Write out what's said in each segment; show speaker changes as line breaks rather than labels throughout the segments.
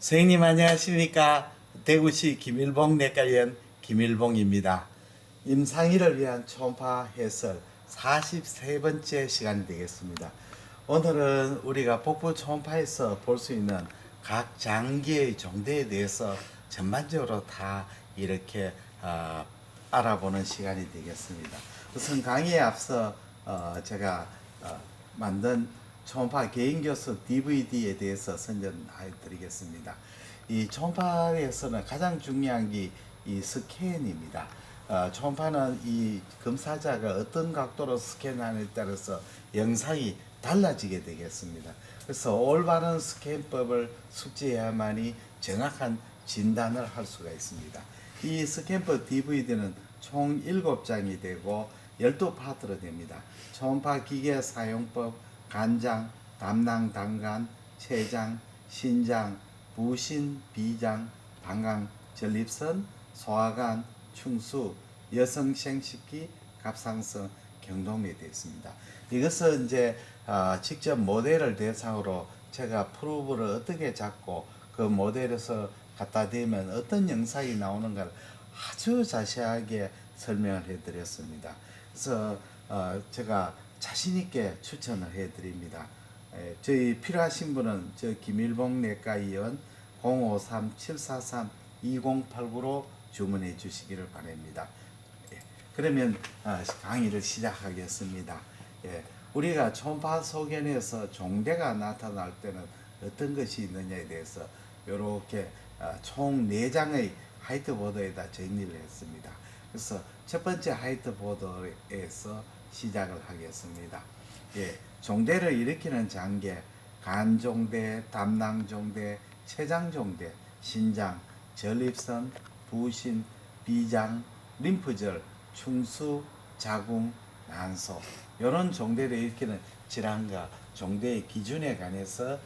선생님 안녕하십니까. 대구시 김일봉 내과의원 김일봉입니다. 임상일을 위한 초음파 해설 43번째 시간이 되겠습니다. 오늘은 우리가 복부 초음파에서 볼 수 있는 각 장기의 종대에 대해서 전반적으로 다 이렇게 알아보는 시간이 되겠습니다. 우선 강의에 앞서 제가 만든 초음파 개인교수 DVD에 대해서 선전해 드리겠습니다. 이 초음파에서는 가장 중요한 게 이 스캔입니다. 초음파는 이 검사자가 어떤 각도로 스캔하느냐에 따라서 영상이 달라지게 되겠습니다. 그래서 올바른 스캔법을 숙지해야만이 정확한 진단을 할 수가 있습니다. 이 스캔법 DVD는 총 7장이 되고 12파트로 됩니다. 초음파 기계 사용법, 간장, 담낭, 당간, 췌장, 신장, 부신, 비장, 방광, 전립선, 소화관, 충수, 여성 생식기, 갑상선, 경동에 되어 있습니다. 이것은 이제 직접 모델을 대상으로 제가 프로브를 어떻게 잡고 그 모델에서 갖다 대면 어떤 영상이 나오는가를 아주 자세하게 설명을 해드렸습니다. 그래서 제가 자신 있게 추천을 해드립니다. 저희 필요하신 분은 저 김일봉 내과의원 053-743-2089로 주문해 주시기를 바랍니다. 그러면 강의를 시작하겠습니다. 우리가 초음파 소견에서 종대가 나타날 때는 어떤 것이 있느냐에 대해서 이렇게 총 4장의 화이트보드에다 정리를 했습니다. 그래서 첫 번째 화이트보드에서 시작을 하겠습니다. 종대를 일으키는 장계, 간종대, 담낭종대, 췌장종대, 신장, 전립선, 부신, 비장, 림프절, 충수, 자궁, 난소 이런 종대를 일으키는 질환과 종대의 기준에 관해서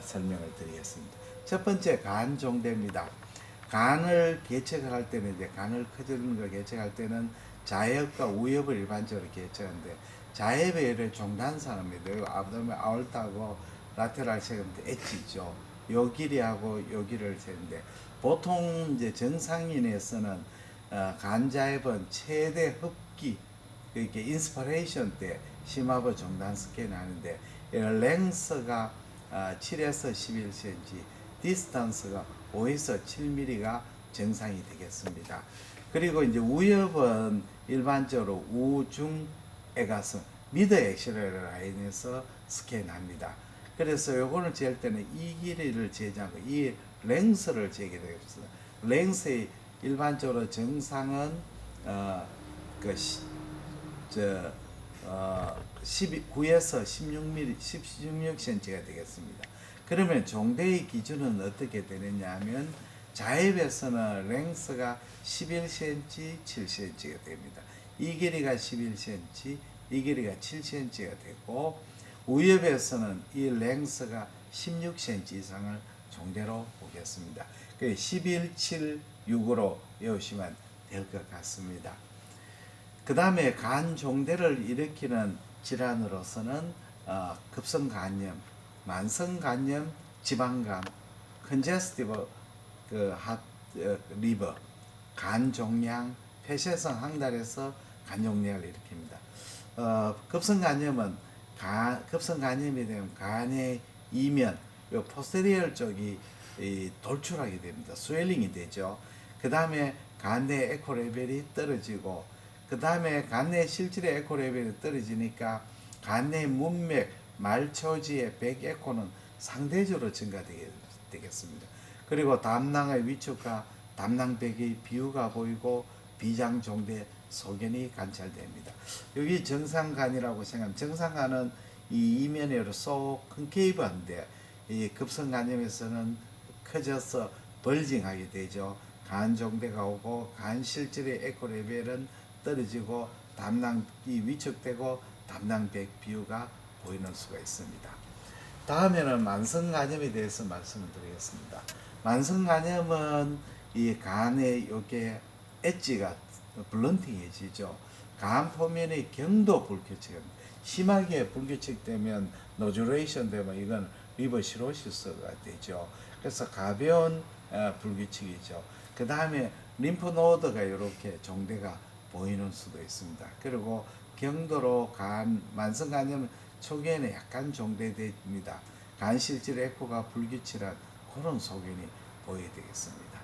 설명을 드리겠습니다. 첫 번째 간종대입니다. 간을 개척을 할 때는 이제 간을 커지는 걸 개척할 때는 자엽과 우엽을 일반적으로 개척하는데 자엽의 예를 종단산업입니다. 아브도멘 아올타하고 라테랄 세금도 엣지죠. 요 길이하고 요 길이를 세는데 보통 이제 정상인에서는 간자엽은 최대 흡기 이렇게 인스퍼레이션 때 심화부 종단 스캔을 하는데 랭스가 7에서 11cm, 디스턴스가 5에서 7mm가 정상이 되겠습니다. 그리고 이제 우엽은 일반적으로 우중에 가서 미드 엑셀러레이터 라인에서 스캔합니다. 그래서 요거를 잴 때는 이 길이를 재자고 이 랭스를 재게 되겠습니다. 랭스의 일반적으로 정상은 그 9에서 16mm, 16cm가 되겠습니다. 그러면 종대의 기준은 어떻게 되느냐 하면 자엽에서는 랭스가 11cm, 7cm가 됩니다. 이 길이가 11cm, 이 길이가 7cm가 되고 우엽에서는 이 랭스가 16cm 이상을 종대로 보겠습니다. 11, 7, 6으로 외우시면 될 것 같습니다. 그 다음에 간 종대를 일으키는 질환으로서는 급성간염, 만성간염, 지방간, 컨제스티브 리버, 간종양, 폐쇄성 항달에서 간종양을 일으킵니다. 급성간염은 급성간염이 되면 간의 이면, 요 포스테리얼 쪽이 돌출하게 됩니다. 스웰링이 되죠. 그 다음에 간 내 에코 레벨이 떨어지고 그 다음에 간 내 실질의 에코 레벨이 떨어지니까 간 내 문맥, 말초지의 백 에코는 상대적으로 증가되겠습니다. 그리고 담낭의 위축과 담낭백의 비유가 보이고 비장종대 소견이 관찰됩니다. 여기 정상간이라고 생각하면 정상간은 이 이면으로 쏙 컨케이브한데 이 급성간염에서는 커져서 벌징하게 되죠. 간종대가 오고 간 실질의 에코 레벨은 떨어지고 담낭이 위축되고 담낭백 비유가 보이는 수가 있습니다. 다음에는 만성간염에 대해서 말씀을 드리겠습니다. 만성간염은 이 간에 요게 엣지가 블런팅해지죠. 간 표면의 경도 불규칙입니다. 심하게 불규칙되면 노듈레이션 되면 이건 리버 시로시스가 되죠. 그래서 가벼운 불규칙이죠. 그 다음에 림프노드가 이렇게 종대가 보이는 수도 있습니다. 그리고 경도로 만성간염 초기에는 약간 종대됩니다. 간실질 에코가 불규칙한 그런 소견이 보여야 되겠습니다.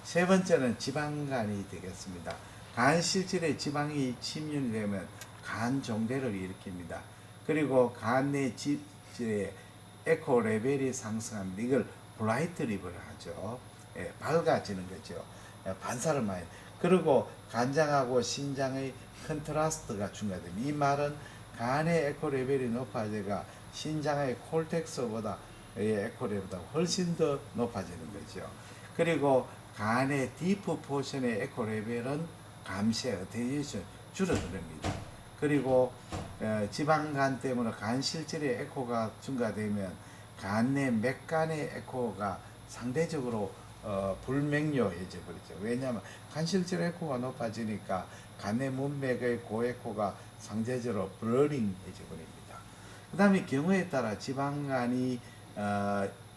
세 번째는 지방간이 되겠습니다. 간 실질에 지방이 침입이 되면 간 종대를 일으킵니다. 그리고 간 내 질의 에코 레벨이 상승합니다. 이걸 브라이트 리버를 하죠. 예, 밝아지는 거죠. 예, 반사를 많이. 그리고 간장하고 신장의 컨트라스트가 중요합니다. 이 말은 간의 에코 레벨이 높아져가 신장의 콜텍스보다 에코 레벨보다 훨씬 더 높아지는 거죠. 그리고 간의 디프 포션의 에코 레벨은 감시, 어테이션 줄어듭니다. 그리고 지방간 때문에 간 실질의 에코가 증가되면 간 내 맥간의 에코가 상대적으로 불명료해져 버리죠. 왜냐하면 간 실질 에코가 높아지니까 간 내 문맥의 고에코가 상대적으로 블러링해져 버립니다. 그 다음에 경우에 따라 지방간이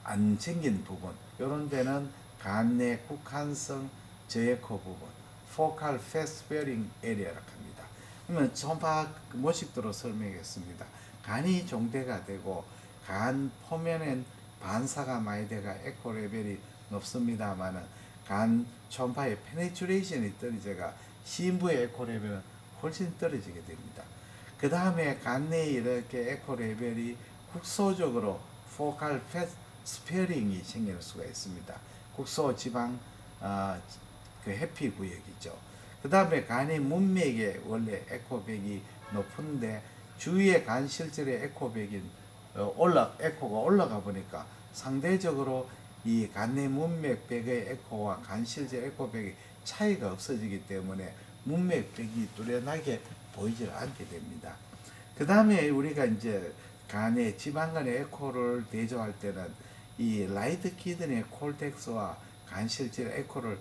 안 생긴 부분, 이런 데는 간 내 국한성 저에코 부분, focal fast bearing area라고 합니다. 그러면 초음파 모식도로 설명했습니다. 간이 종대가 되고 간 표면엔 반사가 많이 돼가 에코 레벨이 높습니다만은 간 초음파의 페네트레이션이 떨어져가 심부의 에코 레벨은 훨씬 떨어지게 됩니다. 그 다음에 간 내에 이렇게 에코 레벨이 국소적으로 focal fast 스페어링이 생길 수가 있습니다. 국소 지방 그 해피 구역이죠. 그 다음에 간의 문맥에 원래 에코백이 높은데 주위에 간 실질의 에코백이 에코가 올라가 보니까 상대적으로 이 간 내 문맥백의 에코와 간 실질 에코백의 차이가 없어지기 때문에 문맥백이 뚜렷하게 보이질 않게 됩니다. 그 다음에 우리가 이제 간의 지방간의 에코를 대조할 때는 이 라이트 키드니 콜텍스와 간 실질 에코를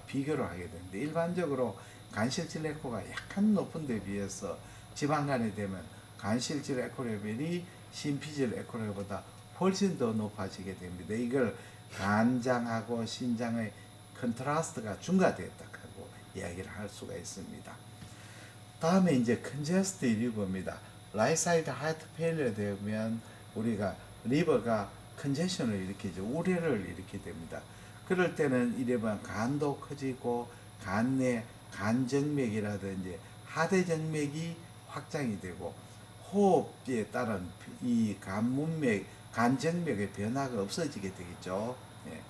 비교를 하게 되는데 일반적으로 간실질 에코가 약간 높은 데 비해서 지방간이 되면 간실질 에코 레벨이 심피질 에코 레벨보다 훨씬 더 높아지게 됩니다. 이걸 간장하고 신장의 컨트라스트가 증가되었다고 이야기를 할 수가 있습니다. 다음에 이제 컨제스트 리버입니다. 라이트 사이드 하트 페일리어 되면 우리가 리버가 컨제션을 일으키죠. 우려를 일으키게 됩니다. 그럴 때는 이러면 간도 커지고 간 내 간정맥이라든지 하대정맥이 확장이 되고 호흡에 따른 이 간문맥, 간정맥의 변화가 없어지게 되겠죠. 예.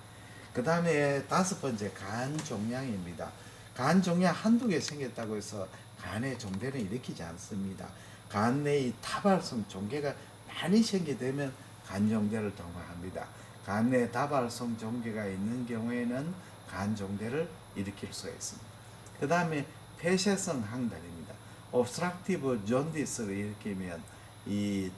그 다음에 다섯 번째 간종양입니다. 간종양 한두 개 생겼다고 해서 간의 종대는 일으키지 않습니다. 간 내의 타발성 종괴가 많이 생기게 되면 간종대를 동반합니다. 간 내 다발성 종괴가 있는 경우에는 간종대를 일으킬 수가 있습니다. 그 다음에 폐쇄성 항달입니다. obstructive jaundice를 일으키면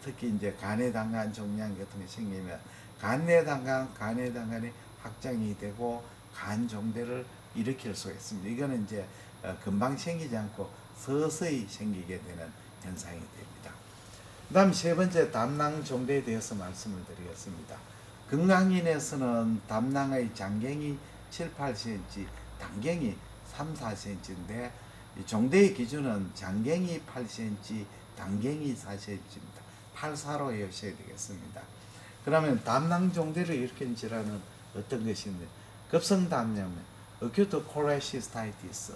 특히 이제 간의 당간 종양 같은 게 생기면 간내 당간, 간의 당간이 확장이 되고 간 종대를 일으킬 수가 있습니다. 이거는 이제 금방 생기지 않고 서서히 생기게 되는 현상이 됩니다. 그 다음 세 번째 담낭 종대에 대해서 말씀을 드리겠습니다. 건강인에서는 담낭의 장경이 7, 8cm, 단경이 3, 4cm인데 종대의 기준은 장경이 8cm, 단경이 4cm입니다. 8, 4로 외우셔야 되겠습니다. 그러면 담낭 종대를 일으키는 질환은 어떤 것인데 급성담염, acute cholecystitis,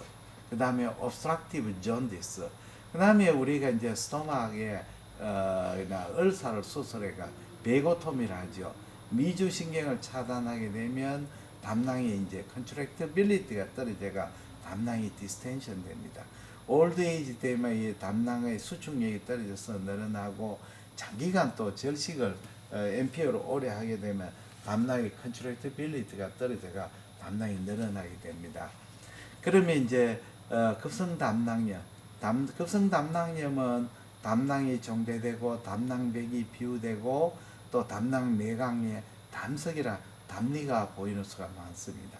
그 다음에 obstructive jaundice, 그 다음에 우리가 이제 스토막에 을사를 수술해가 베고토미를 하죠. 미주신경을 차단하게 되면 담낭이 이제 컨트랙터빌리티가 떨어져가 담낭이 디스텐션 됩니다. 올드 에이지 때문에 이 담낭의 수축력이 떨어져서 늘어나고 장기간 또 절식을 MPO로 오래 하게 되면 담낭의 컨트랙터빌리티가 떨어져가 담낭이 늘어나게 됩니다. 그러면 이제 급성 담낭염, 급성 담낭염은 담낭이 종대되고 담낭벽이 비우되고 또 담낭 내강에 담석이라 담리가 보이는 수가 많습니다.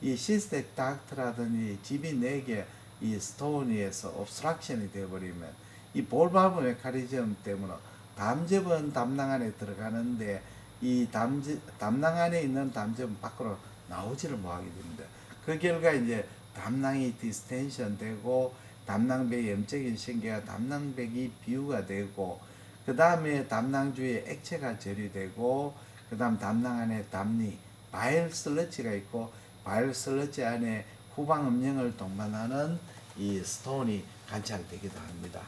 이 시스텍 닥트라든지 집이 4개 이 스토니에서 옵스트럭션이 되어버리면 이 볼바브 메커니즘 때문에 담즙은 담낭 안에 들어가는데 이 담낭 안에 있는 담즙은 밖으로 나오지를 못하게 됩니다. 그 결과 이제 담낭이 디스텐션 되고 담낭벽에 염증이 생겨야 담낭벽이 비유가 되고 그 다음에 담낭 주위에 액체가 절유되고 그 다음 담낭 안에 담리 바일 슬러지가 있고 바일 슬러지 안에 후방 음영을 동반하는 이 스톤이 관찰되기도 합니다.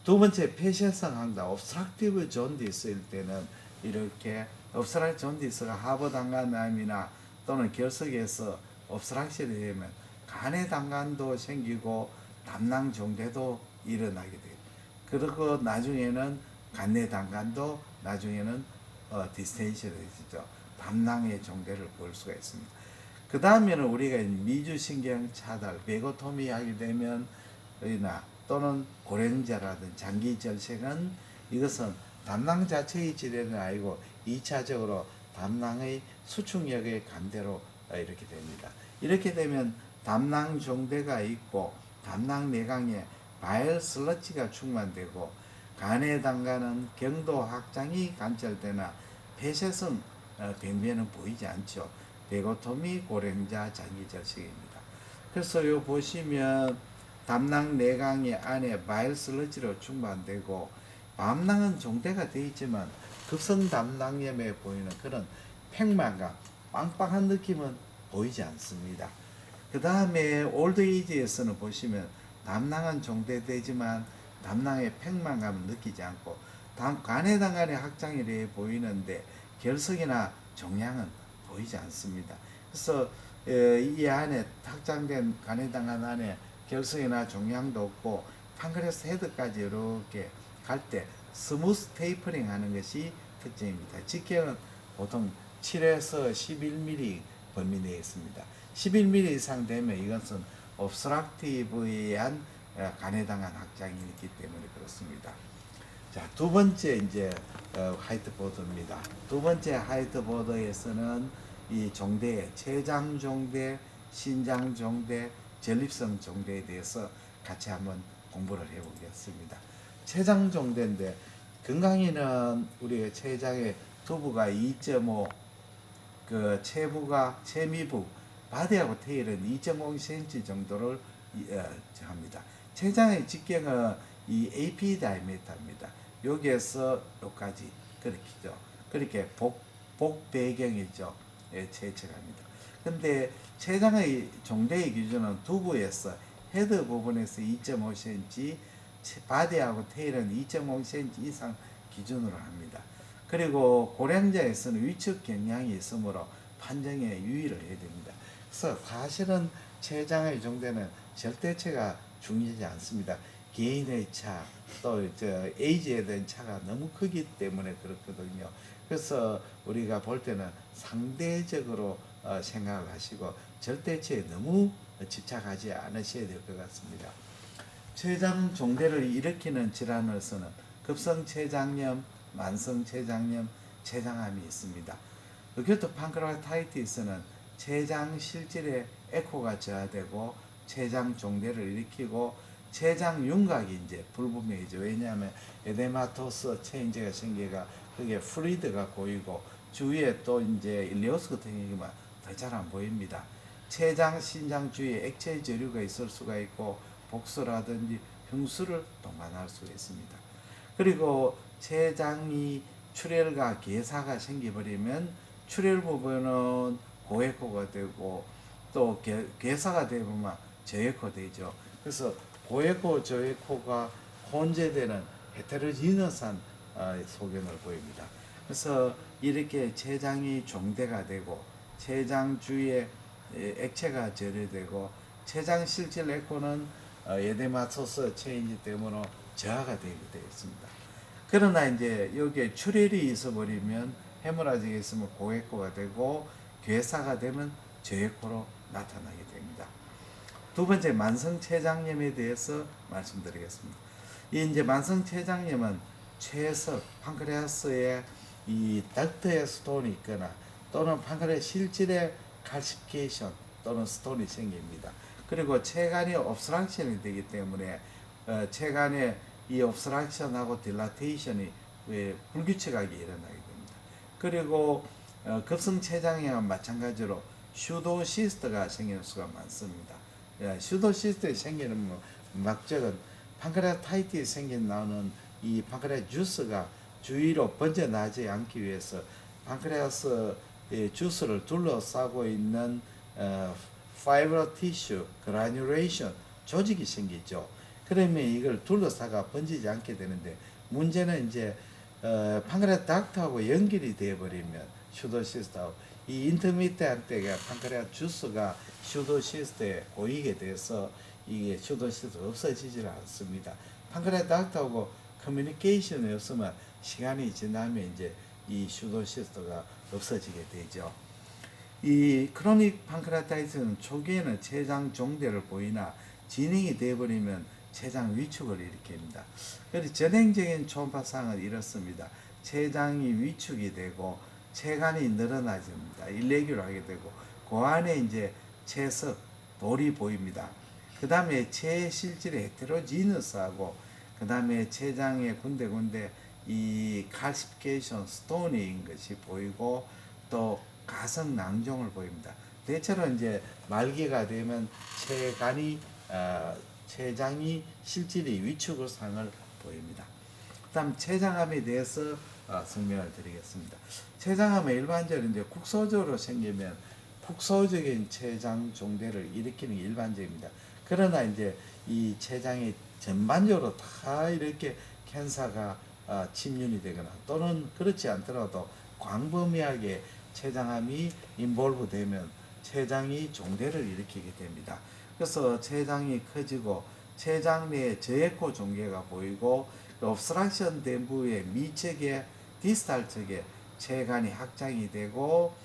두 번째 폐쇄성 항다 obstructive jaundice일 때는 이렇게 obstructive jaundice가 하부당간암이나 또는 결석에서 obstruction이 되면 간의 당간도 생기고 담낭 종대도 일어나게 돼요. 그리고 나중에는 간내 당간도 나중에는 디스텐션이 되죠. 담낭의 종대를 볼 수가 있습니다. 그 다음에는 우리가 미주신경 차달, 베고토미 하게 되면 또는 고령자라든 장기절sek은 이것은 담낭 자체의 질환은 아니고 2차적으로 담낭의 수축력의 감대로 이렇게 됩니다. 이렇게 되면 담낭 종대가 있고 담낭 내강에 바이올 슬러지가 충만되고 간의 당간은 경도 확장이 관찰되나 폐쇄성 병변은 보이지 않죠. 베고토미, 고령자, 장기절sek입니다. 그래서 요 보시면 담낭 내강의 안에 바이올 슬러지로 충만되고 밤낭은 종대가 되어 있지만 급성 담낭염에 보이는 그런 팽만감, 빵빵한 느낌은 보이지 않습니다. 그 다음에 올드에이지에서는 보시면 담낭은 종대되지만 담낭의 팽만감을 느끼지 않고 간의 당간의 확장이 돼 보이는데 결석이나 종양은 보이지 않습니다. 그래서 이 안에 확장된 간의 당간 안에 결석이나 종양도 없고 판크레스 헤드까지 이렇게 갈 때 스무스 테이퍼링 하는 것이 특징입니다. 직경은 보통 7에서 11mm 범위 내에 있습니다. 11mm 이상 되면 이것은 obstructive에 의한 간의 당간 확장이 있기 때문에 그렇습니다. 자, 두 번째 이제 화이트보드입니다. 두 번째 화이트보드에서는 이 종대, 췌장 종대, 신장 종대, 전립선 종대에 대해서 같이 한번 공부를 해보겠습니다. 췌장 종대인데 건강인은 우리의 췌장의 두부가 2.5, 그 체미부, 바디하고 테일은 2.5cm 정도를 합니다. 췌장의 직경은 이 AP 다이미터입니다. 여기에서 여기까지 그렇게죠. 그렇게 복 배경이죠. 예, 채측합니다. 근데 췌장의 종대의 기준은 두부에서 헤드 부분에서 2.5cm, 바디하고 테일은 2.5cm 이상 기준으로 합니다. 그리고 고령자에서는 위축 경향이 있으므로 판정에 유의를 해야 됩니다. 그래서 사실은 췌장의 종대는 절대체가 중요하지 않습니다. 개인의 차, 또 에이지에 대한 차가 너무 크기 때문에 그렇거든요. 그래서 우리가 볼 때는 상대적으로 생각을 하시고 절대체에 너무 집착하지 않으셔야 될 것 같습니다. 췌장 종대를 일으키는 질환으로서는 급성췌장염, 만성췌장염, 췌장암이 있습니다. 어큐트 판크레아타이티스는 췌장 실질의 에코가 저하되고 췌장 종대를 일으키고 췌장 윤곽이 이제 불분명해져. 왜냐하면 에데마토스 체인지가 생기가 그게 플루이드가 고이고 주위에 또 이제 일리오스 같은 경우만 더 잘 안 보입니다. 췌장, 신장 주위에 액체 저류가 있을 수가 있고 복수라든지 흉수를 동반할 수 있습니다. 그리고 췌장이 출혈과 괴사가 생겨버리면 출혈 부분은 고에코가 되고 또 괴사가 되면 저에코 되죠. 그래서 고에코, 저에코가 혼재되는 헤테로지너스한 소견을 보입니다. 그래서 이렇게 췌장이 종대가 되고 췌장 주위에 액체가 절여되고 췌장 실질 에코는 에데마토스 체인지 때문에 저하가 되게 되어 있습니다. 그러나 이제 여기에 출혈이 있어버리면 헤모라지가 있으면 고에코가 되고 괴사가 되면 저에코로 나타나게 됩니다. 두 번째 만성췌장염에 대해서 말씀드리겠습니다. 이제 만성췌장염은 췌석, 판크레아스에 이 덕트의 스톤이 있거나 또는 판크레아스 실질의 칼시피케이션 또는 스톤이 생깁니다. 그리고 췌간이 옵스트럭션이 되기 때문에 췌간에 이 옵스트럭션하고 딜라테이션이 불규칙하게 일어나게 됩니다. 그리고 급성췌장염과 마찬가지로 슈도시스트가 생기는 수가 많습니다. 슈도시스트에 생기는 목적은 판크레아타이티스 생긴 나오는 이 판크레아 주스가 주위로 번져나지 않기 위해서 판크레아스 주스를 둘러싸고 있는 파이브러 티슈 그라뉴레이션 조직이 생기죠. 그러면 이걸 둘러싸가 번지지 않게 되는데, 문제는 이제 판크레아 닥트하고 연결이 되어버리면 슈도시스트하고 이 인터미디한 때가 판크레아 주스가 슈도시스트에 고이게 돼서 이게 슈도시스트가 없어지질 않습니다. 판크레아 닥트하고 커뮤니케이션이 없으면 시간이 지나면 이제 이 슈도시스트가 없어지게 되죠. 이 크로닉 판크레아타이티스는 초기에는 췌장 종대를 보이나 진행이 되어버리면 췌장 위축을 일으킵니다. 그래서 전행적인 초음파상은 이렇습니다. 췌장이 위축이 되고 췌간이 늘어나집니다. 일레귤하게 되고 그 안에 이제 췌석, 돌이 보입니다. 그 다음에 췌 실질이 헤테로지너스하고 그 다음에 췌장의 군데군데 이 칼시피케이션 스토니인 것이 보이고 또 가성 낭종을 보입니다. 대체로 이제 말기가 되면 췌장이 실질이 위축을 상을 보입니다. 그다음 췌장암에 대해서 설명을 드리겠습니다. 췌장암은 일반적으로 이제 국소적으로 생기면 국소적인 췌장 종대를 일으키는 게 일반적입니다. 그러나 이제 이 췌장이 전반적으로 다 이렇게 캔서가 침륜이 되거나 또는 그렇지 않더라도 광범위하게 췌장암이 인볼브 되면 췌장이 종대를 일으키게 됩니다. 그래서 췌장이 커지고 췌장 내에 저에코 종괴가 보이고 옵스트럭션 된 부위의 미측의 디스탈 쪽에 췌간이 확장이 되고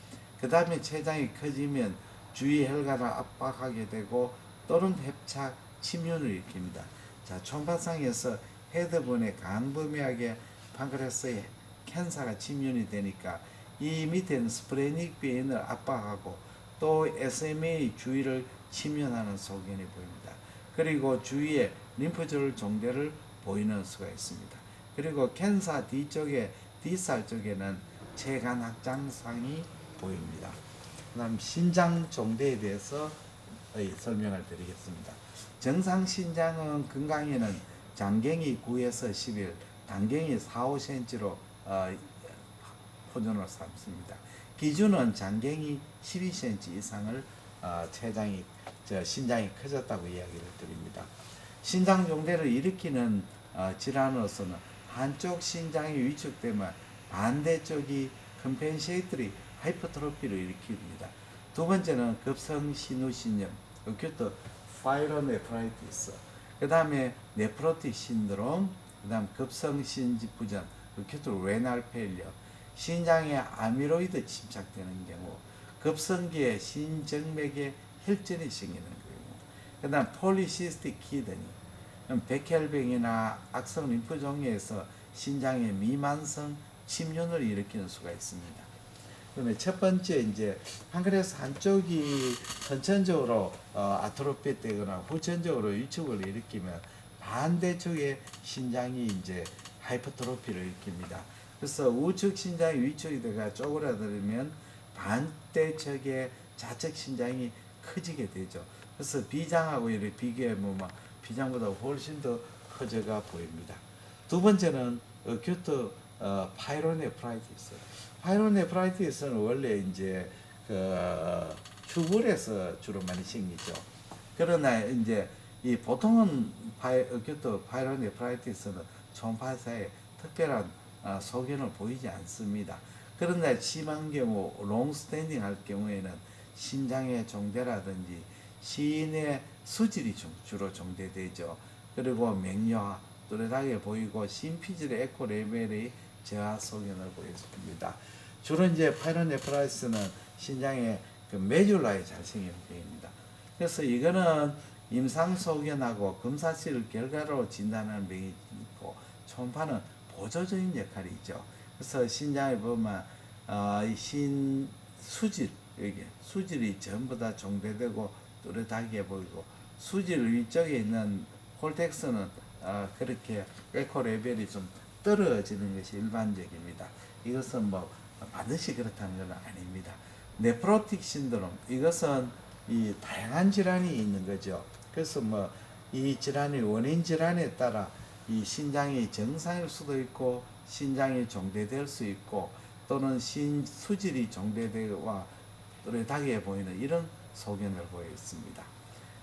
그 다음에 췌장이 커지면 주위 혈관을 압박하게 되고 또는 협착 침륜을 일으킵니다. 자, 초음파상에서 헤드본에 광범위하게 판크레아스에 캔서가 침륜이 되니까 이 밑에는 스프레닉 베인을 압박하고 또 SMA 주위를 침륜하는 소견이 보입니다. 그리고 주위에 림프절 종대를 보이는 수가 있습니다. 그리고 캔서 뒤쪽에 D살 쪽에는 췌간 확장상이 보입니다. 그다음 신장 종대에 대해서 설명을 드리겠습니다. 정상 신장은 건강에는 장경이 9에서 11, 단경이 4, 5cm로 호전을 삼습니다. 기준은 장경이 12cm 이상을 신장이 커졌다고 이야기를 드립니다. 신장 종대를 일으키는 질환으로서는 한쪽 신장이 위축되면 반대쪽이 컴펜세이터리 하이퍼트로피를 일으킵니다. 두 번째는 급성 신우신염, 어큐트 파이로네프라이티스, 그 다음에 네프로틱 신드롬, 그 다음 급성 신집부전, 어큐트 레날 페일리어, 신장에 아미로이드 침착되는 경우, 급성기에 신정맥에 혈전이 생기는 경우, 그 다음 폴리시스틱 키드니, 백혈병이나 악성 림프 종류에서 신장의 미만성 침륜을 일으키는 수가 있습니다. 그다음에 첫 번째 이제 판크레아스 한쪽이 선천적으로 아트로피 되거나 후천적으로 위축을 일으키면 반대쪽에 신장이 이제 하이퍼트로피를 일으킵니다. 그래서 우측 신장이 위축이 되가 쪼그라들면 반대쪽에 좌측 신장이 커지게 되죠. 그래서 비장하고 이렇게 비교하면 막 비장보다 훨씬 더 커져가 보입니다. 두 번째는 어큐트 파이로네프라이티스. 파이로네프라이티스는 원래 이제 튜블에서 주로 많이 생기죠. 그러나 이제 이 보통은 어큐트 파이로네프라이티스는 초음파사에 특별한 소견을 보이지 않습니다. 그러나 심한 경우, 롱스탠딩 할 경우에는 신장의 종대라든지 시인의 수질이 주로 종대되죠. 그리고 맹요화, 또렷하게 보이고 심피질의 에코 레벨의 저하 소견을 보였습니다. 주로 이제 파이로네프라이티스는 신장의 그 메듈라에 잘 생기는 병입니다. 그래서 이거는 임상 소견하고 검사실 결과로 진단하는 병이 있고 초음파는 보조적인 역할이 있죠. 그래서 신장에 보면 수질, 여기 수질이 전부 다 종대되고 또렷하게 보이고 수질 위쪽에 있는 콜텍스는 그렇게 에코 레벨이 좀 떨어지는 것이 일반적입니다. 이것은 뭐 반드시 그렇다는 건 아닙니다. 네프로틱 신드롬 이것은 이 다양한 질환이 있는 거죠. 그래서 뭐 이 질환의 원인 질환에 따라 이 신장이 정상일 수도 있고 신장이 종대될 수 있고 또는 수질이 종대되와 또렷하게 보이는 이런 소견을 보였습니다.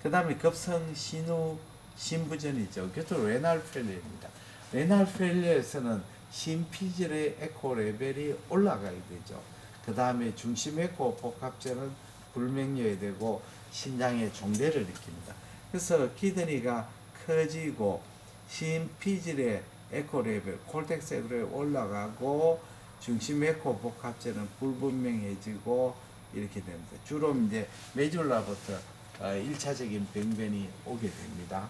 그 다음에 급성 신우 신부전이죠. 그것도 레날 페일리어입니다. 레날 페일리어에서는 심피질의 에코 레벨이 올라가게 되죠. 그 다음에 중심 에코 복합체는 불명료에 되고 신장의 종대를 느낍니다. 그래서 키드니가 커지고 심피질의 에코 레벨, 콜텍스 에코 레벨이 올라가고 중심 에코 복합체는 불분명해지고 이렇게 됩니다. 주로 이제 메듈라부터 1차적인 병변이 오게 됩니다.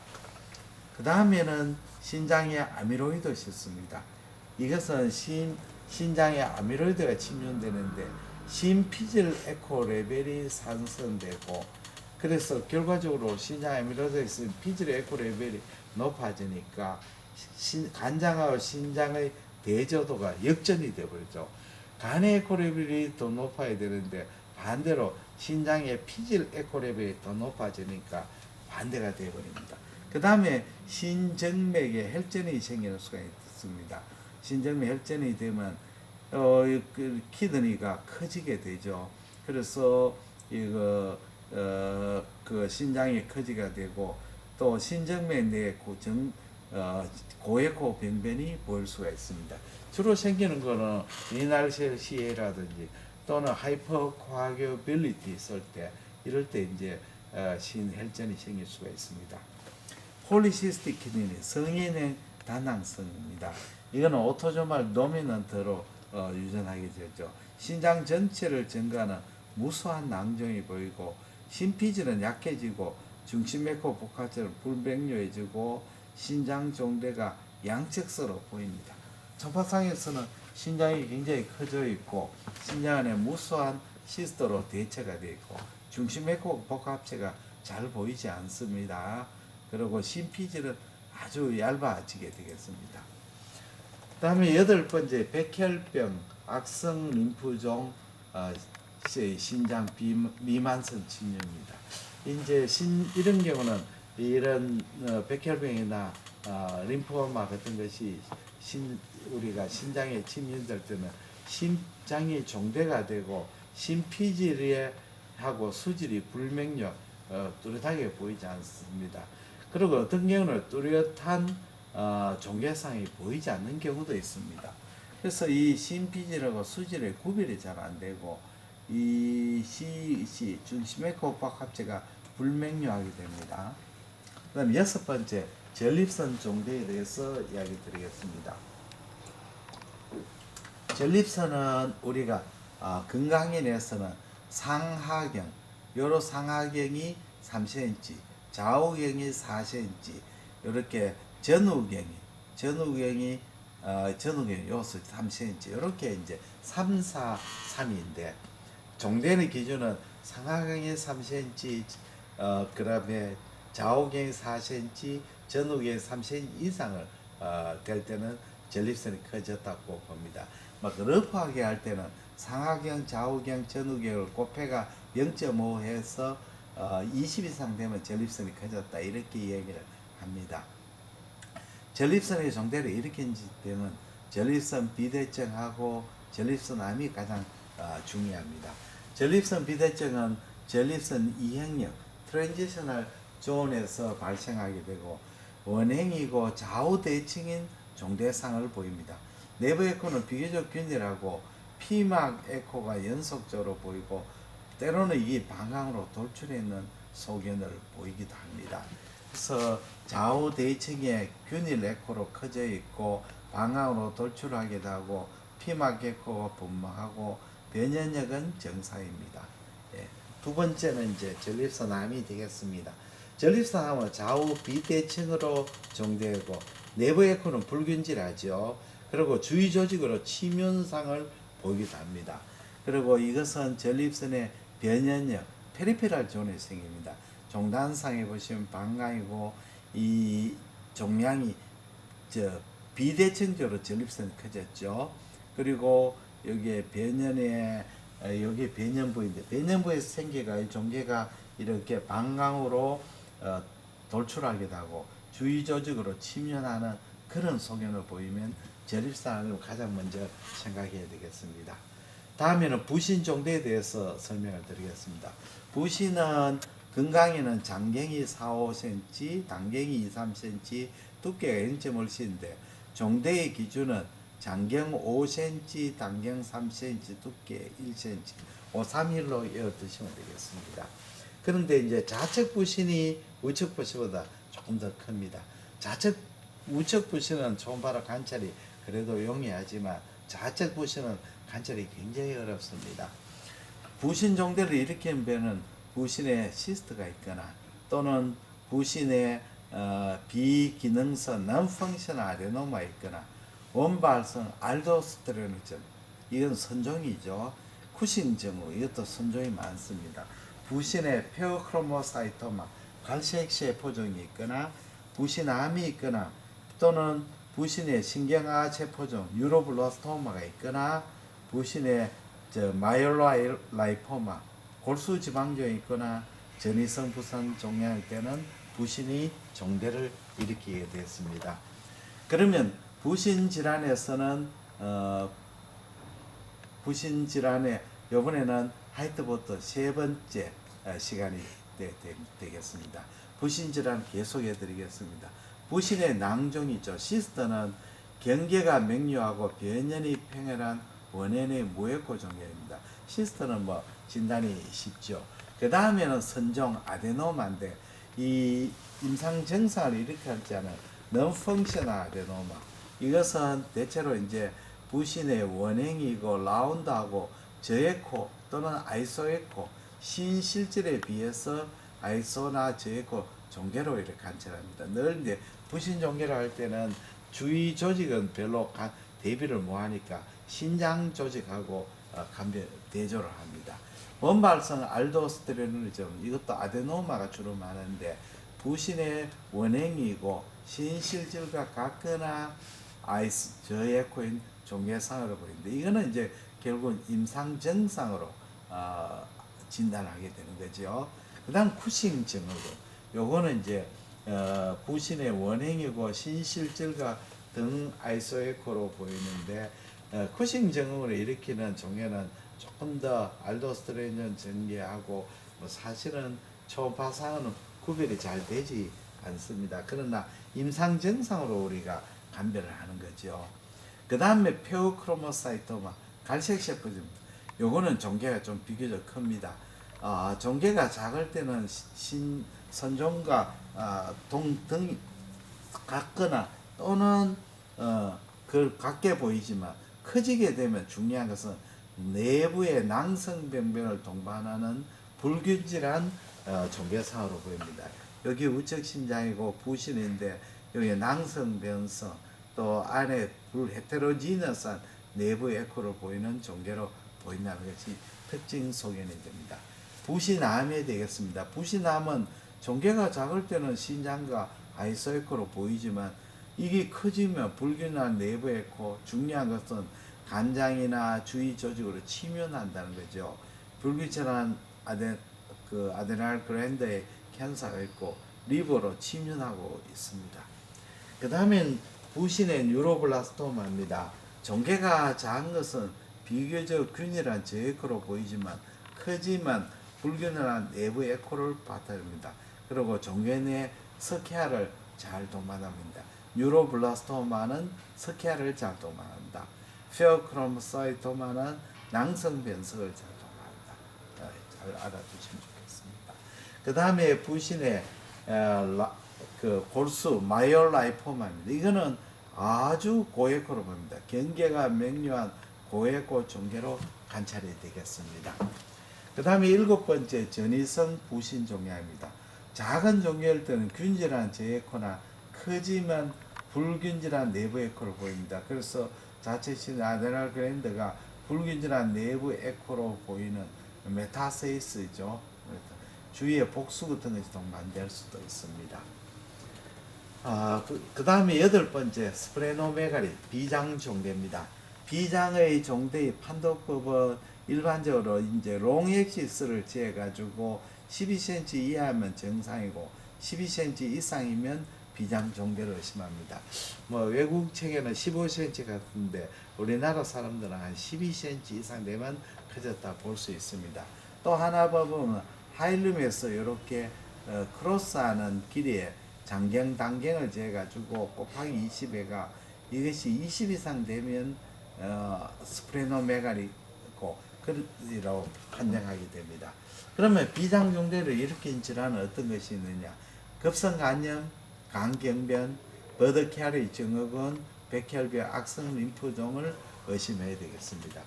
그 다음에는 신장의 아미로이드 실수입니다. 이것은 신장의 아미로이드가 침전되는데 심피질 에코 레벨이 상승되고 그래서 결과적으로 신장 아미로이드에 있는 피질 에코 레벨이 높아지니까 간장하고 신장의 대저도가 역전이 되어버리죠. 간의 에코 레벨이 더 높아야 되는데 반대로 신장의 피질 에코 레벨이 더 높아지니까 반대가 되어버립니다. 그 다음에 신정맥에 혈전이 생기는 수가 있습니다. 신정맥 혈전이 되면 그 키드니가 커지게 되죠. 그래서 이거 그 신장이 커지게 되고 또 신정맥 내에 고에코 병변이 보일 수가 있습니다. 주로 생기는 거는 리날 시에라든지 또는 하이퍼코아규빌리티 있을 때 이럴 때 이제 신혈전이 생길 수가 있습니다. 폴리시스틱 키드니 성인의 다낭성입니다. 이거는 오토조말 도미넌트로 유전하게 되죠. 신장 전체를 증가하는 무수한 낭종이 보이고 심피질은 약해지고 중심에코 복합체는 불명료해지고 신장 종대가 양측서로 보입니다. 초파상에서는 신장이 굉장히 커져 있고 신장 안에 무수한 시스터로 대체가 되어 있고 중심에코 복합체가 잘 보이지 않습니다. 그리고 심피질은 아주 얇아지게 되겠습니다. 그 다음에 8번째 백혈병, 악성 림프종 신장 미만성 침입입니다. 이제 이런 경우는 이런 백혈병이나 림포마 같은 것이 우리가 신장에 침입될 때는 심장이 종대가 되고 심피질에 하고 수질이 불명료 뚜렷하게 보이지 않습니다. 그리고 어떤 경우는 뚜렷한 종괴상이 보이지 않는 경우도 있습니다. 그래서 이 심피질하고 수질의 구별이 잘 안 되고 이 중심에코 복합체가 불명료하게 됩니다. 그 다음 6번째 전립선 종대에 대해서 이야기 드리겠습니다. 전립선은 우리가 건강인에서는 상하경, 요로 상하경이 3cm, 좌우경이 4cm, 이렇게 전우경이 요소 3cm, 이렇게 이제 3, 4, 3인데 종대의 기준은 상하경이 3cm, 그다음에 좌우경이 4cm, 전우경이 3cm 이상을 될 때는 전립선이 커졌다고 봅니다. 막 러프하게 할 때는 상하경, 좌우경, 전우경을 곱해가 0.5 해서 20 이상 되면 전립선이 커졌다 이렇게 얘기를 합니다. 전립선의 종대를 일으킨 때는 전립선 비대증하고 전립선암이 가장 중요합니다. 전립선 비대증은 전립선 이행력 트랜지셔널 존에서 발생하게 되고 원행이고 좌우 대칭인 종대상을 보입니다. 내부 에코는 비교적 균일하고 피막 에코가 연속적으로 보이고 때로는 이 방광으로 돌출해 있는 소견을 보이기도 합니다. 그래서 좌우 대칭의 균일 에코로 커져 있고 방광으로 돌출하기도 하고 피막 에코가 분명하고 변연력은 정상입니다. 예. 두 번째는 이제 전립선암이 되겠습니다. 전립선암은 좌우 비대칭으로 종되고 내부 에코는 불균질하죠. 그리고 주위 조직으로 침윤상을 보이기도 합니다. 그리고 이것은 전립선의 변연력, 페리페랄 존에 생깁니다. 종단상에 보시면 방광이고 이 종양이 비대칭적으로 전립선이 커졌죠. 그리고 여기에 변연에 여기 변연부인데 변연부에서 생겨가 이 종괴가 이렇게 방광으로 돌출하게 되고 주위 조직으로 침연하는 그런 소견을 보이면 전립선암을 가장 먼저 생각해야 되겠습니다. 다음에는 부신 종대에 대해서 설명을 드리겠습니다. 부신은 건강에는 장경이 4, 5cm, 단경이 2, 3cm, 두께가 0.1cm인데 종대의 기준은 장경 5cm, 단경 3cm, 두께 1cm, 5, 3일로 이어 드시면 되겠습니다. 그런데 이제 좌측 부신이 우측 부신보다 조금 더 큽니다. 우측 부신은 초음파로 관찰이 그래도 용이하지만 좌측 부신은 관찰이 굉장히 어렵습니다. 부신 종대를 일으키는 배는 부신에 시스트가 있거나 또는 부신에 비기능성 non-functional 아데노마 있거나 원발성 알도스테로니즘 이건 선종이죠. 쿠신 증후 이것도 선종이 많습니다. 부신에 페오크로모사이토마 갈색 세포종이 있거나 부신암이 있거나 또는 부신에 신경아 세포종 유로블라스토마가 있거나 부신에 마이올라이포마 골수지방종이 있거나 전이성 부산 종양일 때는 부신이 종대를 일으키게 되었습니다. 그러면 부신 질환에서는 부신 질환에 이번에는 하이트부터 세 번째 시간이 되겠습니다. 부신 질환 계속해 드리겠습니다. 부신의 낭종이죠. 시스트는 경계가 명료하고 변연이 평행한 원인의 무에코 종양입니다. 시스트는 뭐 진단이 쉽죠. 그 다음에는 선종 아데노마인데 이 임상 증상을 일으키지 않은 non-functional 아데노마 이것은 대체로 이제 부신의 원행이고 라운드하고 저에코 또는 아이소에코 신실질에 비해서 아이소나 저에코 종괴로 이렇게 관찰합니다. 늘 이제 부신 종괴를 할 때는 주위 조직은 별로 대비를 못하니까 신장 조직하고 대조를 합니다. 원발성 알도스테로니즘 이것도 아데노마가 주로 많은데 부신의 원행이고 신실질과 같거나 저에코인 종괴상으로 보이는데 이거는 이제 결국은 임상 증상으로 진단하게 되는 거죠. 그다음 쿠싱 증후군 요거는 이제 부신의 원행이고 신실질과 등 아이소에코로 보이는데 쿠싱 증후군을 일으키는 종괴는 조금 더 알도스테로닌 전개하고 뭐 사실은 초음파상으로는 구별이 잘 되지 않습니다. 그러나 임상 증상으로 우리가 감별을 하는 거죠. 그 다음에 페오크로모사이토마 갈색 세포입니다. 요거는 종괴가 좀 비교적 큽니다. 종괴가 작을 때는 선종과 등이 같거나 또는 같게 보이지만 커지게 되면 중요한 것은 내부의 낭성병변을 동반하는 불균질한 종괴상으로 보입니다. 여기 우측 심장이고 부신인데 여기 낭성변성 또 안에 헤테로지너스한 내부 에코로 보이는 종괴로 보인다는 것이 특징 소견이 됩니다. 부신암이 되겠습니다. 부신암은 종괴가 작을 때는 신장과 아이소에코로 보이지만 이게 커지면 불균한 내부 에코 중요한 것은 간장이나 주위 조직으로 침연한다는 거죠. 불규칙한 아데날 글랜드에 캔서가 있고 리버로 침연하고 있습니다. 그 다음엔 부신의 뉴로블라스토마입니다. 종괴가 작은 것은 비교적 균일한 저에코로 보이지만 크지만 불균일한 내부 에코를 바탕입니다. 그리고 종괴 내 스케아를 잘 동반합니다. 뉴로블라스토마는 스케아를 잘 동반한다. 페오크로모사이토마는 낭성 변석을 잘 동반한다. 잘 알아두시면 좋겠습니다. 그 다음에 부신의 골수 마이올라이포마입니다. 이거는 아주 고에코로 보입니다. 경계가 명료한 고에코 종괴로 관찰이 되겠습니다. 그 다음에 7번째 전이성 부신 종양입니다. 작은 종괴일 때는 균질한 저에코나 크지만 불균질한 내부 에코로 보입니다. 그래서 자체신 아데날 글랜드가 불균질한 내부 에코로 보이는 메타세이스죠. 주위에 복수 같은 것이 동반될 수도 있습니다. 그 다음에 8번째 스프레노메갈리 비장 종괴입니다. 비장의 종대의 판독법은 일반적으로 이제 롱액시스를 재해 가지고 12cm 이하면 정상이고 12cm 이상이면 비장 종대를 의심합니다. 뭐 외국 책에는 15cm 같은데 우리나라 사람들은 한 12cm 이상 되면 커졌다 볼 수 있습니다. 또 하나 보면 하일룸에서 이렇게 크로스하는 길이에 장경 단경을 재해 가지고 곱하기 20에가 이것이 20 이상 되면 스프레노메갈이고 그리라고 판정하게 됩니다. 그러면 비장종대를 일으킨 질환은 어떤 것이 있느냐? 급성간염, 간경변, 버드캐리 증후군, 백혈병, 악성 림프종을 의심해야 되겠습니다.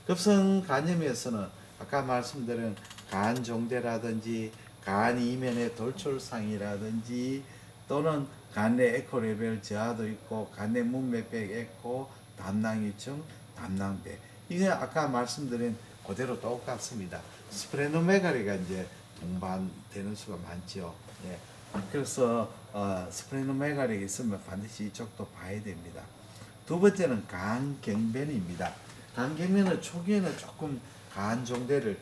급성간염에서는 아까 말씀드린 간종대라든지 간 이면의 돌출상이라든지 또는 간내 에코 레벨 저하도 있고 간내 문맥백 에코, 담낭이층, 담낭배. 이게 아까 말씀드린 그대로 똑같습니다. 스프레노메갈리가 이제 동반되는 수가 많죠. 예. 그래서 스프레노메갈리가 있으면 반드시 이쪽도 봐야 됩니다. 두 번째는 간경변입니다. 간경변은 초기에는 조금 간종대를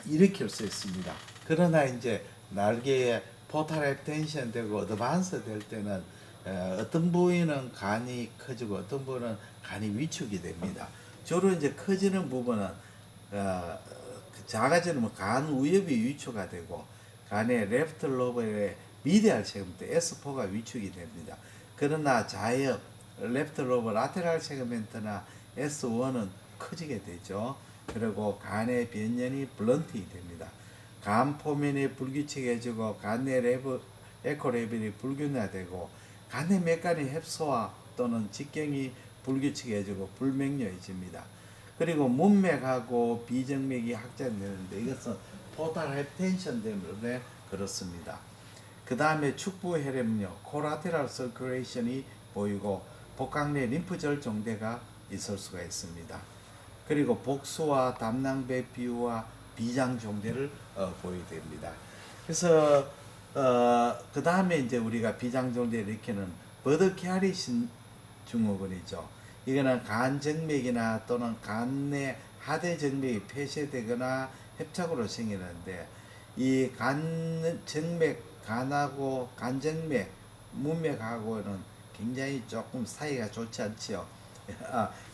일으킬 수 있습니다. 그러나 이제 날개에 포탈 헵텐션 되고 어드밴스 될 때는 어떤 부위는 간이 커지고 어떤 부위는 간이 위축이 됩니다. 주로 이제 커지는 부분은 작아지는 간 우엽이 위축가 되고 간의 레프트 로브의 미디알 세그멘트 S4가 위축이 됩니다. 그러나 좌엽 레프트 로브 라테랄 세그멘트나 S1은 커지게 되죠. 그리고 간의 변연이 블런팅이 됩니다. 간 포면이 불규칙해지고 간내 에코 레벨이 불균화되고 간의 맥간의 heb소화 또는 직경이 불규칙해지고 불명료해집니다. 그리고 문맥하고 비정맥이 확장되는데 이것은 포탈 헵텐션 때문에 그렇습니다. 그 다음에 축부 혈액류, 코라테랄 서큘레이션이 보이고 복강내 림프절 종대가 있을 수가 있습니다. 그리고 복수와 담낭배 비유와 비장 종대를 보이게 됩니다. 그래서 그 다음에 이제 우리가 비장 종대를 일으키는 버드캐리 증후군이죠. 이거는 간정맥이나 또는 간내 하대정맥이 폐쇄되거나 협착으로 생기는데 이 간정맥, 간하고 간정맥, 문맥하고는 굉장히 조금 사이가 좋지 않지요.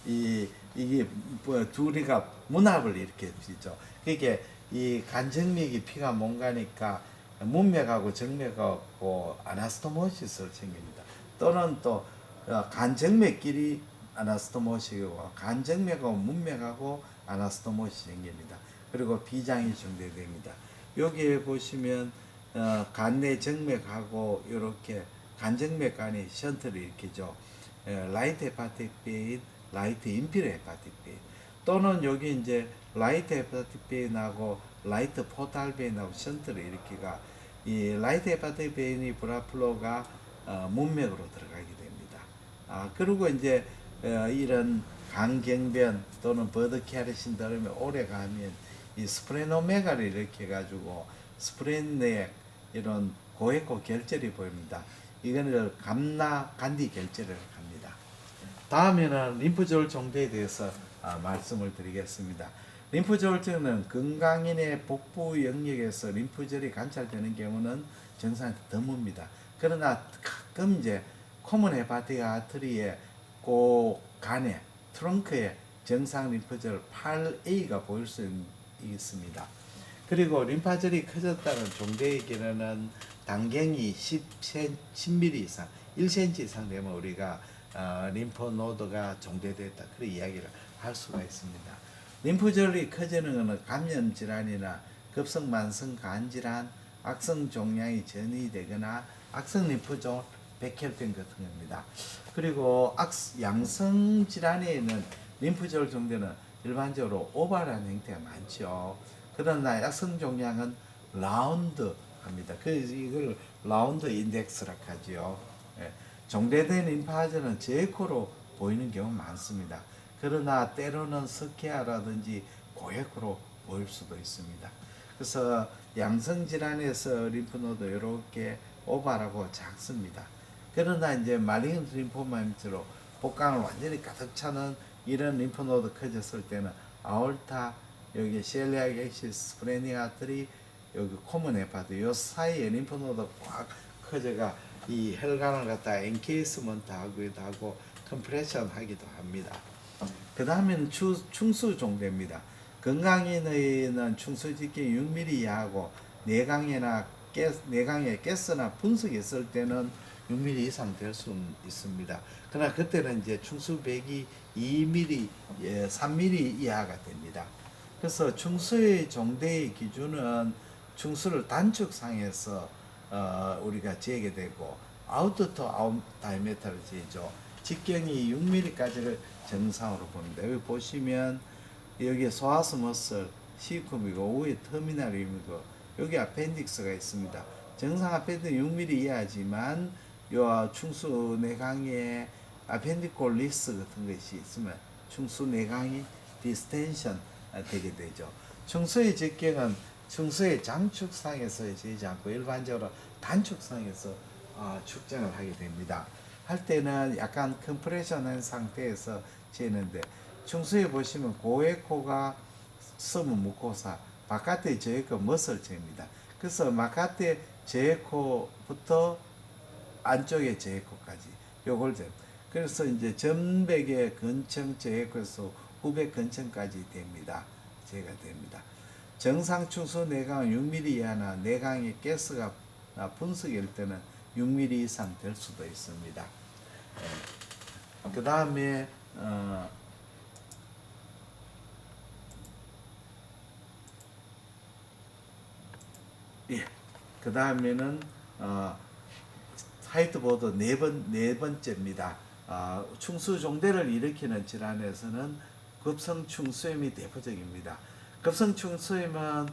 이게 뭐 둘이가 문합을 일으키죠. 그게 이 간정맥이 피가 못 가니까 문맥하고 정맥하고 아나스토모시스를 생깁니다. 또는 또 간정맥끼리 아나스토모시스고 간정맥하고 문맥하고 아나스토모시스 생깁니다. 그리고 비장이 정대됩니다. 여기에 보시면 간내 정맥하고 이렇게 간정맥 간에 션트를 일으키죠. 라이트 헤파틱 베인, 라이트 인피르 헤파틱 베인 또는 여기 이제 라이트 헤파틱 베인하고 라이트 포탈 베인하고 션트를 일으키가 이 라이트 헤파틱 베인이 브라플로가 문맥으로 들어가게 됩니다. 그리고 이제 이런 간경변 또는 버드캐리 신드롬이 오래 가면 이 스프레노메가를 일으켜 가지고 스프레인 내에 이런 고에코 결절이 보입니다. 이거는 감나 간디 결절을 합니다. 다음에는 림프절 종대에 대해서 말씀을 드리겠습니다. 림프절증은 건강인의 복부 영역에서 림프절이 관찰되는 경우는 정상 드뭅니다. 그러나 가끔 이제 코먼 헤파틱 아트리에 간에 트렁크에 정상 림프절 8A가 보일 수 있습니다. 그리고 림파절이 커졌다는 종대에게는 단경이 10mm 이상, 1cm 이상 되면 우리가 림프노드가 종대됐다 그런 이야기를 할 수가 있습니다. 림프절이 커지는 것은 감염 질환이나 급성 만성 간 질환, 악성 종양이 전이되거나 악성 림프종 백혈병 같은 겁니다. 그리고 양성 질환에는 림프절 종대는 일반적으로 오발한 형태가 많죠. 그러나 약성 종양은 라운드 합니다. 그래서 이걸 라운드 인덱스라고 하죠. 종대된 림파절은 제코로 보이는 경우 많습니다. 그러나 때로는 스케아라든지 고액으로 보일 수도 있습니다. 그래서 양성 질환에서 림프노드 이렇게 오발하고 작습니다. 그러나 이제 말리는 림포마 밑으로 복강을 완전히 가득 차는 이런 림프노드 커졌을 때는 아orta 여기 셀리악 액시스 스프레닝 아트리 여기 코먼 헤파트 요 사이에 림프노드 꽉 커져가 이 혈관을 갖다 엔케이스먼트 하고 컴프레션 하기도 합니다. 그 다음에는 충수 종대입니다. 건강인의 충수직경 6mm 이하고 내강에 가스나 분석이 있을 때는 6mm 이상 될 수 있습니다. 그러나 그때는 이제 충수백이 2mm, 3mm 이하가 됩니다. 그래서 충수의 종대의 기준은 충수를 단축상에서 우리가 재게 되고 아웃 투 아웃 다이메터를 재죠. 직경이 6mm까지를 정상으로 봅니다. 여기 보시면 여기 소아스 머슬 시쿰이고 위에 터미널이고 여기 아펜딕스가 있습니다. 정상 아펜딕스 6mm 이하지만 요 충수 내강에 아펜디콜리스 같은 것이 있으면 충수 내강이 디스텐션 되게 되죠. 충수의 직경은 충수의 장축상에서 재지 않고 일반적으로 단축상에서 축전을 하게 됩니다. 할 때는 약간 컴프레션한 상태에서 재는데 충수에 보시면 고에코가 서브 무코사 바깥에 제에코 머슬체입니다. 그래서 바깥에 제에코부터 안쪽에 제에코까지 요걸 그래서 이제 전백의 근청 제에코에서 후백 근청까지 됩니다. 제가 됩니다. 정상 충수 내강은 6mm 이하나 내강의 가스가 분석일 때는 6mm 이상 될 수도 있습니다. 그 다음에 그 다음에는 화이트보드 네 번째입니다. 충수 종대를 일으키는 질환에서는 급성 충수염이 대표적입니다. 급성 충수염은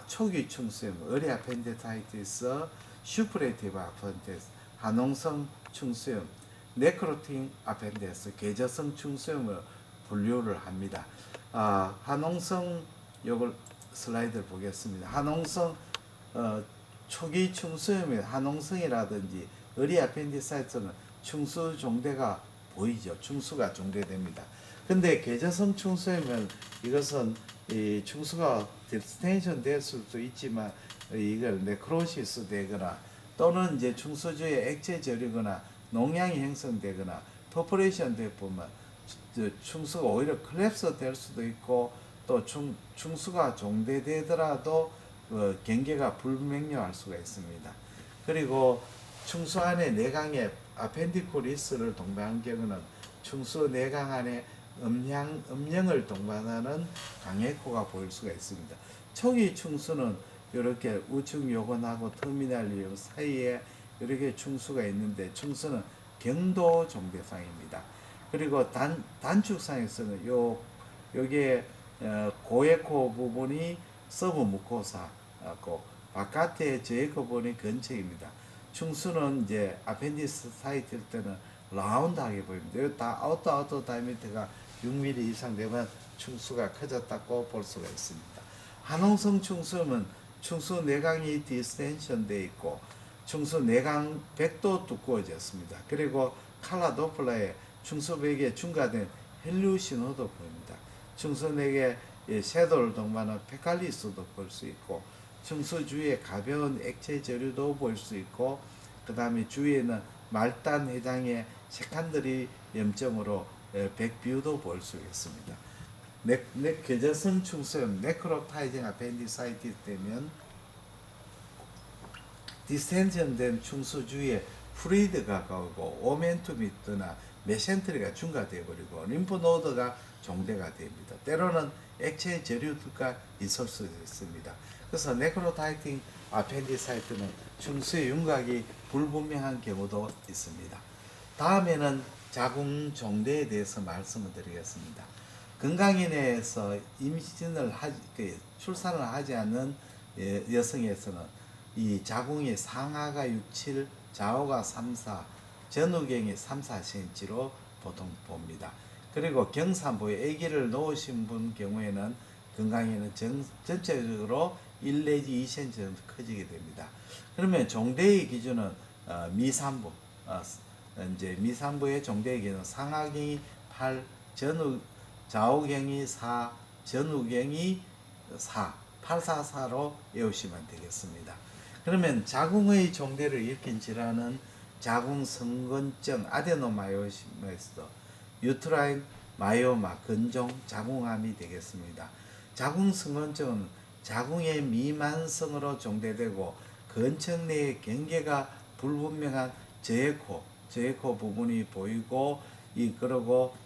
초기 충수염, 어리 아펜디사이티스, 슈프레티브 아펜디스, 한홍성 충수염, 네크로팅 아펜디스, 계저성 충수염을 분류를 합니다. 한홍성 요걸 슬라이드를 보겠습니다. 한홍성 초기 충수염의 한홍성이라든지 어리 아펜디사이트는 충수 종대가 보이죠. 충수가 종대됩니다. 근데 계저성 충수염은 이것은 이 충수가 디스텐션 될 수도 있지만 이걸 네크로시스 되거나 또는 이제 충수주에 액체 저리거나 농양이 형성되거나 퍼포레이션 돼 보면 충수가 오히려 클랩스 될 수도 있고 또 충수가 종대되더라도 경계가 불명료할 수가 있습니다. 그리고 충수 안에 내강에 아펜디코리스를 동반한 경우는 충수 내강 안에 음영을 동반하는 강에코가 보일 수가 있습니다. 초기 충수는 이렇게 우측 요건하고 터미널 사이에 이렇게 충수가 있는데 충수는 경도 종대상입니다. 그리고 단축상에서는 요게 고에코 부분이 서브 무코사고 바깥에 제에코 부분이 근처입니다. 충수는 이제 아펜디스 사이트일 때는 라운드하게 보입니다. 여기 다 아웃도 다이미터가 6mm 이상 되면 충수가 커졌다고 볼 수가 있습니다. 한홍성 충수는 충수 내강이 디스텐션 되어 있고 충수 내강 백도 두꺼워졌습니다. 그리고 칼라 도플러에 충수백에 중과된 헬류 신호도 보입니다. 충수백에 섀도우를 동반한 페칼리스도 볼 수 있고 충수 주위에 가벼운 액체 저류도 볼 수 있고 그 다음에 주위에는 말단 해장의 세칸들이 염점으로 백뷰도 볼 수 있습니다. 계저성 충수염 네크로타이징 아펜디사이티스 되면 디스텐션된 충수 주위에 프루이드가 가고 오멘툼이 뜨나 메센트리가 중과되어 버리고 림프노드가 종대가 됩니다. 때로는 액체 저류가 있을 수 있습니다. 그래서 네크로타이팅 아펜디사이트는 충수의 윤곽이 불분명한 경우도 있습니다. 다음에는 자궁 종대에 대해서 말씀을 드리겠습니다. 건강인에서 임신을 출산을 하지 않는 여성에서는 이 자궁의 상하가 6, 7, 좌우가 3, 4, 전후경이 3, 4cm로 보통 봅니다. 그리고 경산부에 아기를 놓으신 분 경우에는 건강에는 전체적으로 1 내지 2cm 정도 커지게 됩니다. 그러면 종대의 기준은 미산부, 이제 미상부의 종대에게는 상하경이 8, 좌우경이 4, 전우경이 4, 844로 외우시면 되겠습니다. 그러면 자궁의 종대를 일으킨 질환은 자궁성건증, 아데노마요시스, 유트라인 마이오마, 근종, 자궁암이 되겠습니다. 자궁성건증은 자궁의 미만성으로 종대되고 건청 내의 경계가 불분명한 저에코 부분이 보이고 그리고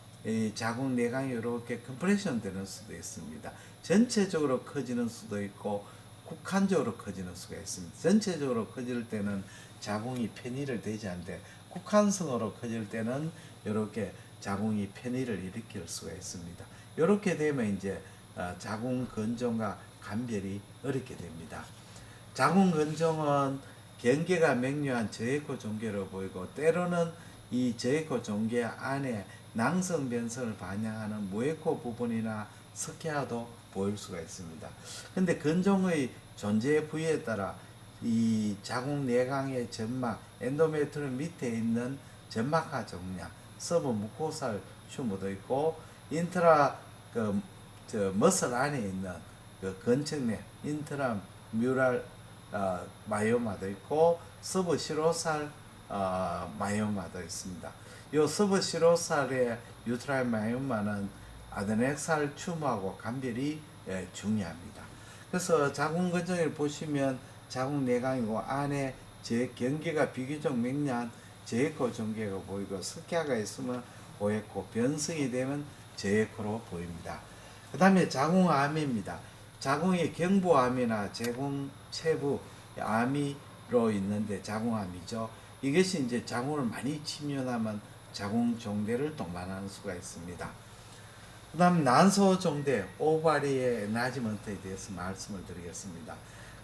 자궁 내강이 이렇게 컴프레션 되는 수도 있습니다. 전체적으로 커지는 수도 있고 국한적으로 커지는 수가 있습니다. 전체적으로 커질 때는 자궁이 편의를 되지 않는데 국한성으로 커질 때는 이렇게 자궁이 편의를 일으킬 수가 있습니다. 이렇게 되면 이제 자궁 건종과 감별이 어렵게 됩니다. 자궁 건종은 경계가 명료한 저에코 종계로 보이고 때로는 이 저에코 종계 안에 낭성 변성을 반영하는 무에코 부분이나 석회화도 보일 수가 있습니다. 근데 건종의 존재 부위에 따라 이 자궁 내강의 점막, 엔도메트리움 밑에 있는 점막하 종양, 서브 무코살 튜머도 있고 인트라 머슬 안에 있는 건청내 인트라뮤랄 마이오마도 있고 서브 시로살 마이오마도 있습니다. 이 서브 시로살의 유트라인 마이오마는 아데넥살 튜머하고 감별이 중요합니다. 그래서 자궁 건정을 보시면 자궁 내강이고 안에 경계가 비교적 명료한 저에코 종계가 보이고 석회가 있으면 오에코, 변성이 되면 저에코로 보입니다. 그 다음에 자궁암입니다. 자궁의 경부암이나 제궁 체부 암이로 있는데 자궁암이죠. 이것이 이제 자궁을 많이 침면하면 자궁 종대를 동반하는 수가 있습니다. 그 다음 난소 종대, 오바리의 에나지먼트에 대해서 말씀을 드리겠습니다.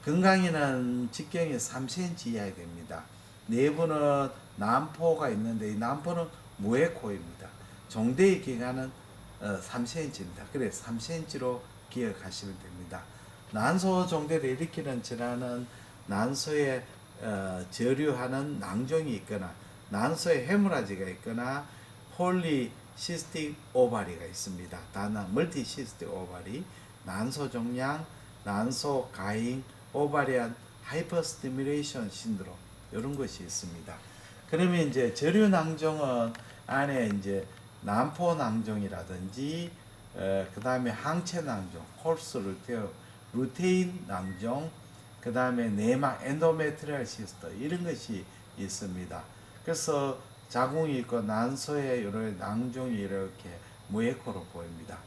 건강에는 직경이 3cm 이하야 됩니다. 내부는 난포가 있는데 이 난포는 무에코입니다. 종대의 기간은 3cm입니다. 그래서 3cm로 기억하시면 됩니다. 난소 종대를 일으키는 질환은 난소에 저류하는 낭종이 있거나 난소에 헤모라지가 있거나 폴리시스틱 오바리가 있습니다. 다만 멀티시스틱 오바리, 난소 종양, 난소 가잉, 오바리안 하이퍼스티뮬레이션 신드롬 이런 것이 있습니다. 그러면 이제 저류 낭종은 안에 이제 난포 낭종이라든지 그 다음에 항체 낭종, 홀스 루테인 낭종, 그 다음에 내막 엔도메트리얼 시스터 이런 것이 있습니다. 그래서 자궁이 있고 난소에 이런 낭종이 이렇게 무에코로 보입니다.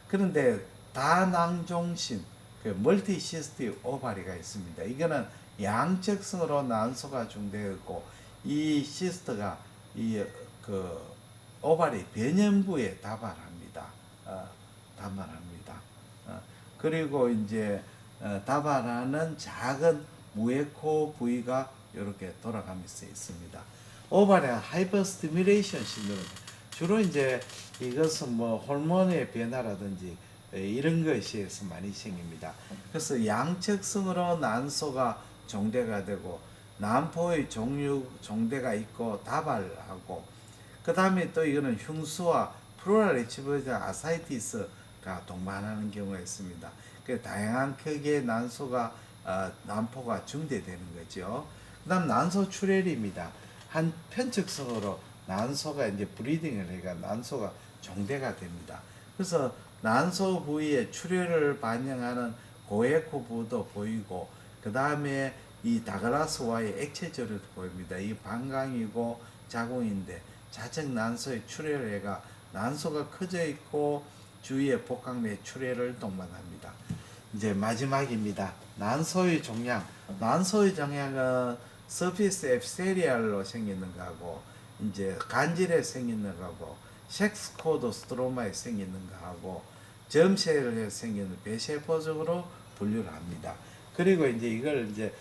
그런데 다낭종신, 멀티시스틱 오바리가 있습니다. 이거는 양측성으로 난소가 중되어 있고 이 시스트가 오바리 변연부에 다발합니다. 다발합니다. 그리고 이제 다발하는 작은 무에코 부위가 이렇게 돌아가면서 있습니다. 오바리아 하이퍼스티뮬레이션 신드롬 주로 이제 이것은 뭐 호르몬의 변화라든지 이런 것에 서 많이 생깁니다. 그래서 양측성으로 난소가 종대가 되고 난포의 종대가 있고 다발하고 그 다음에 또 이거는 흉수와 플로라리치브즈 아사이티스가 동반하는 경우가 있습니다. 그 다양한 크기의 난포가 중대되는 거죠. 그 다음 난소 출혈입니다. 한 편측성으로 난소가 이제 브리딩을 해가 난소가 종대가 됩니다. 그래서 난소 부위에 출혈을 반영하는 고에코 부도 보이고 그 다음에 이 다그라스와의 액체 저류도 보입니다. 이 방광이고 자궁인데 자측 난소의 출혈해가 난소가 커져 있고 주위에 복강 내 출혈을 동반합니다. 이제 마지막입니다. 난소의 종양. 난소의 종양은 서피스 에피세리알로 생기는 거하고 이제 간질에 생기는 거하고 섹스코드 스트로마에 생기는 거하고 점체를 생기는 배세포적으로 분류를 합니다. 그리고 이제 이걸 이제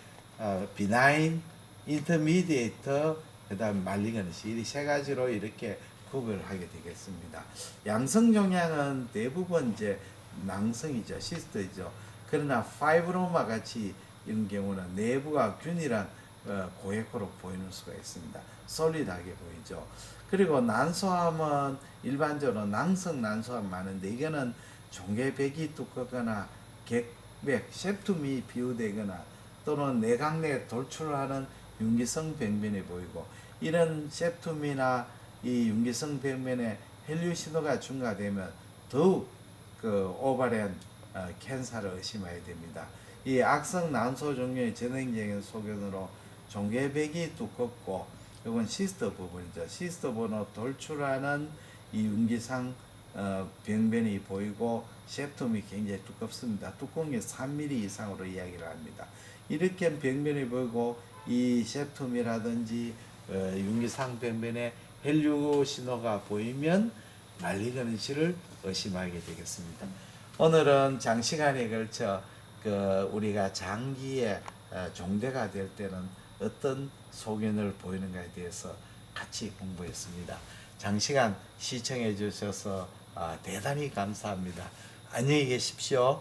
비나인, 인터미디에이터, 그다음 말리거니시 이 세 가지로 이렇게 구별을 하게 되겠습니다. 양성 종양은 대부분 이제 낭성이죠, 시스트이죠. 그러나 파이브로마 같이 이런 경우는 내부가 균일한 고액으로 보이는 수가 있습니다. 솔리드하게 보이죠. 그리고 난소암은 일반적으로 낭성 난소암 많은데 이거는 종괴백이 두껍거나 객백, septum이 비우되거나 또는 내강내에 돌출하는 윤기성 병변이 보이고 이런 septum이나 이 윤기성 병변에 혈류 신호가 증가되면 더욱 그 오바리안 캔서를 의심해야 됩니다. 이 악성 난소 종류의 전형적인 소견으로 종괴백이 두껍고 이건 시스터 부분이죠. 시스터 부분으로 돌출하는 이 윤기상 병변이 보이고 septum이 굉장히 두껍습니다. 두꺼운 게 3mm 이상으로 이야기를 합니다. 이렇게 병변이 보이고 이 septum이라든지 윤기상 병변에 혈류 신호가 보이면 말리그넌시를 의심하게 되겠습니다. 오늘은 장시간에 걸쳐 우리가 장기에 종대가 될 때는 어떤 소견을 보이는가에 대해서 같이 공부했습니다. 장시간 시청해 주셔서 대단히 감사합니다. 안녕히 계십시오.